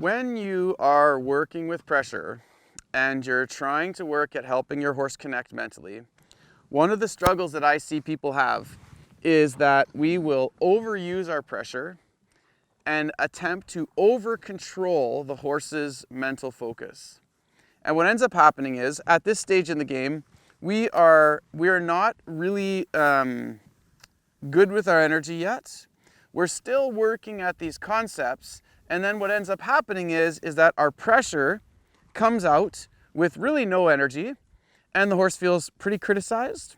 When you are working with pressure and you're trying to work at helping your horse connect mentally, one of the struggles that I see people have is that we will overuse our pressure and attempt to over-control the horse's mental focus. And what ends up happening is, at this stage in the game, we are not really good with our energy yet. We're still working at these concepts, and then what ends up happening is that our pressure comes out with really no energy, and the horse feels pretty criticized.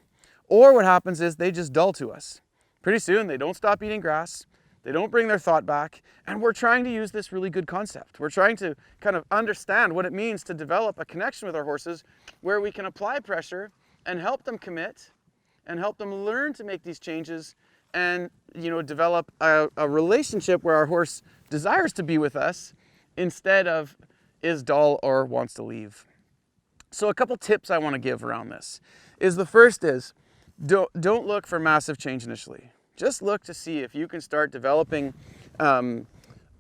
Or what happens is they just dull to us. Pretty soon they don't stop eating grass, they don't bring their thought back, and we're trying to use this really good concept. We're trying to kind of understand what it means to develop a connection with our horses where we can apply pressure and help them commit and help them learn to make these changes and develop a relationship where our horse desires to be with us instead of is dull or wants to leave. So a couple tips I want to give around this is the first is don't look for massive change initially. Just look to see if you can start developing an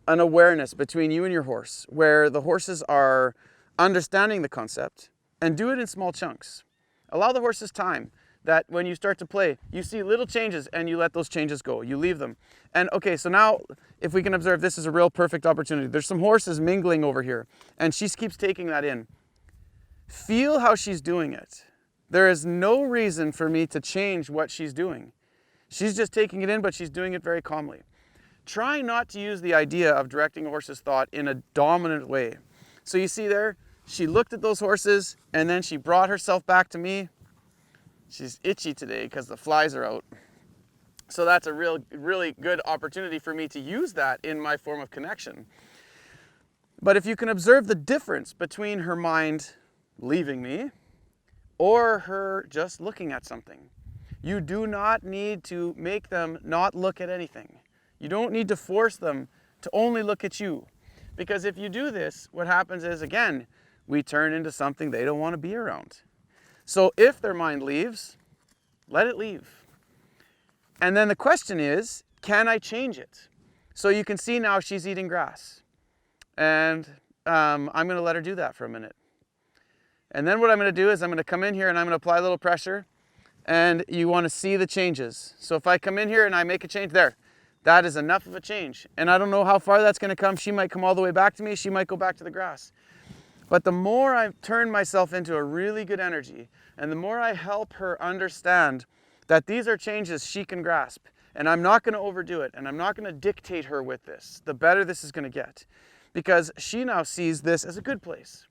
awareness between you and your horse where the horses are understanding the concept, and do it in small chunks. Allow the horses time that when you start to play, you see little changes and you let those changes go. You leave them. And okay, so now if we can observe, this is a real perfect opportunity. There's some horses mingling over here and she keeps taking that in. Feel how she's doing it. There is no reason for me to change what she's doing. She's just taking it in, but she's doing it very calmly. Try not to use the idea of directing a horse's thought in a dominant way. So you see there, she looked at those horses and then she brought herself back to me. She's itchy today because the flies are out. So that's a really good opportunity for me to use that in my form of connection. But if you can observe the difference between her mind leaving me or her just looking at something, you do not need to make them not look at anything. You don't need to force them to only look at you. Because if you do this, what happens is, again, we turn into something they don't want to be around. So if their mind leaves, let it leave. And then the question is, can I change it? So you can see now she's eating grass. And I'm going to let her do that for a minute. And then what I'm going to do is I'm going to come in here and I'm going to apply a little pressure. And you want to see the changes. So if I come in here and I make a change there, that is enough of a change. And I don't know how far that's going to come. She might come all the way back to me. She might go back to the grass. But the more I turn myself into a really good energy, and the more I help her understand that these are changes she can grasp, and I'm not going to overdo it, and I'm not going to dictate her with this, the better this is going to get. Because she now sees this as a good place.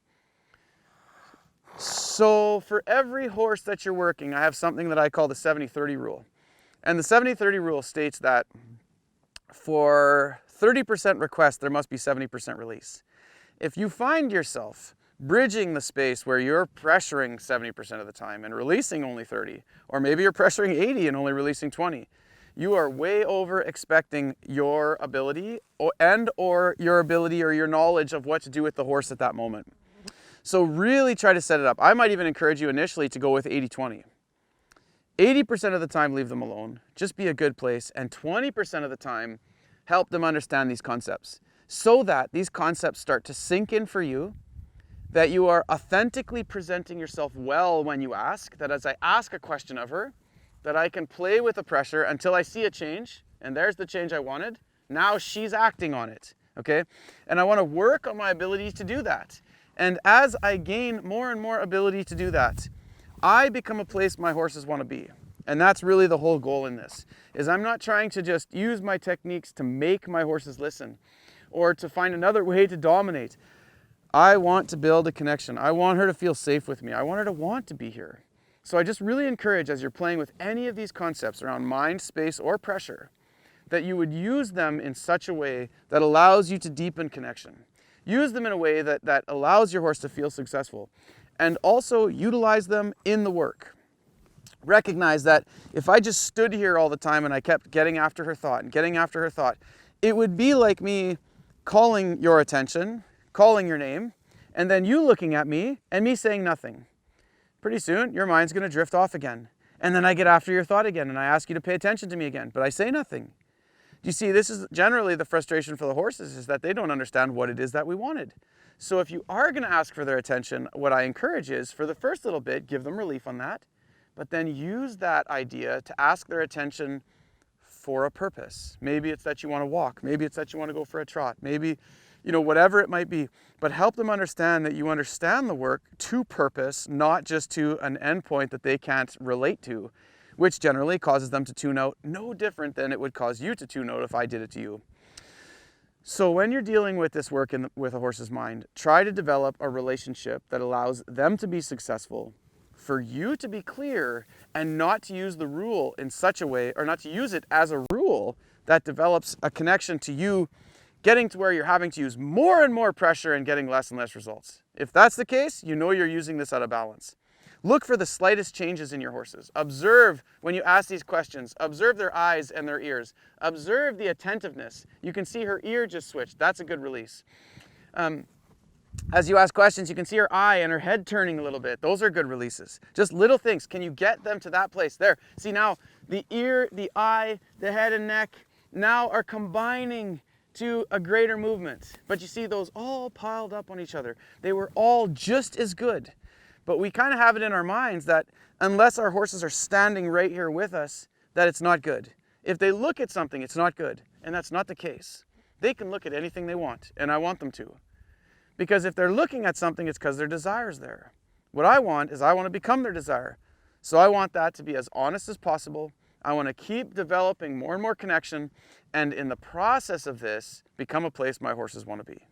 So for every horse that you're working, I have something that I call the 70-30 rule. And the 70-30 rule states that for 30% request, there must be 70% release. If you find yourself bridging the space where you're pressuring 70% of the time and releasing only 30, or maybe you're pressuring 80 and only releasing 20, you are way over expecting your ability or your knowledge of what to do with the horse at that moment. So really try to set it up. I might even encourage you initially to go with 80-20. 80% of the time, leave them alone. Just be a good place. And 20% of the time, help them understand these concepts so that these concepts start to sink in for you, that you are authentically presenting yourself well when you ask, that as I ask a question of her, that I can play with the pressure until I see a change, and there's the change I wanted. Now she's acting on it, okay? And I want to work on my ability to do that. And as I gain more and more ability to do that, I become a place my horses want to be. And that's really the whole goal in this, is I'm not trying to just use my techniques to make my horses listen or to find another way to dominate. I want to build a connection. I want her to feel safe with me. I want her to want to be here. So I just really encourage, as you're playing with any of these concepts around mind, space, or pressure, that you would use them in such a way that allows you to deepen connection. Use them in a way that allows your horse to feel successful. And also utilize them in the work. Recognize that if I just stood here all the time and I kept getting after her thought and getting after her thought, it would be like me calling your attention, calling your name, and then you looking at me and me saying nothing. Pretty soon, your mind's going to drift off again. And then I get after your thought again and I ask you to pay attention to me again, but I say nothing. You see, this is generally the frustration for the horses, is that they don't understand what it is that we wanted. So if you are going to ask for their attention, what I encourage is, for the first little bit, give them relief on that, but then use that idea to ask their attention for a purpose. Maybe it's that you want to walk. Maybe it's that you want to go for a trot. Maybe, whatever it might be. But help them understand that you understand the work to purpose, not just to an endpoint that they can't relate to, which generally causes them to tune out, no different than it would cause you to tune out if I did it to you. So when you're dealing with this work with a horse's mind, try to develop a relationship that allows them to be successful, for you to be clear, and not to use the rule in such a way, or not to use it as a rule that develops a connection to you getting to where you're having to use more and more pressure and getting less and less results. If that's the case, you know you're using this out of balance. Look for the slightest changes in your horses. Observe when you ask these questions. Observe their eyes and their ears. Observe the attentiveness. You can see her ear just switched. That's a good release. As you ask questions, you can see her eye and her head turning a little bit. Those are good releases. Just little things. Can you get them to that place? There. See, now the ear, the eye, the head and neck now are combining to a greater movement. But you see those all piled up on each other. They were all just as good. But we kind of have it in our minds that unless our horses are standing right here with us, that it's not good. If they look at something, it's not good. And that's not the case. They can look at anything they want, and I want them to. Because if they're looking at something, it's because their desire's there. What I want is I want to become their desire. So I want that to be as honest as possible. I want to keep developing more and more connection, and in the process of this, become a place my horses want to be.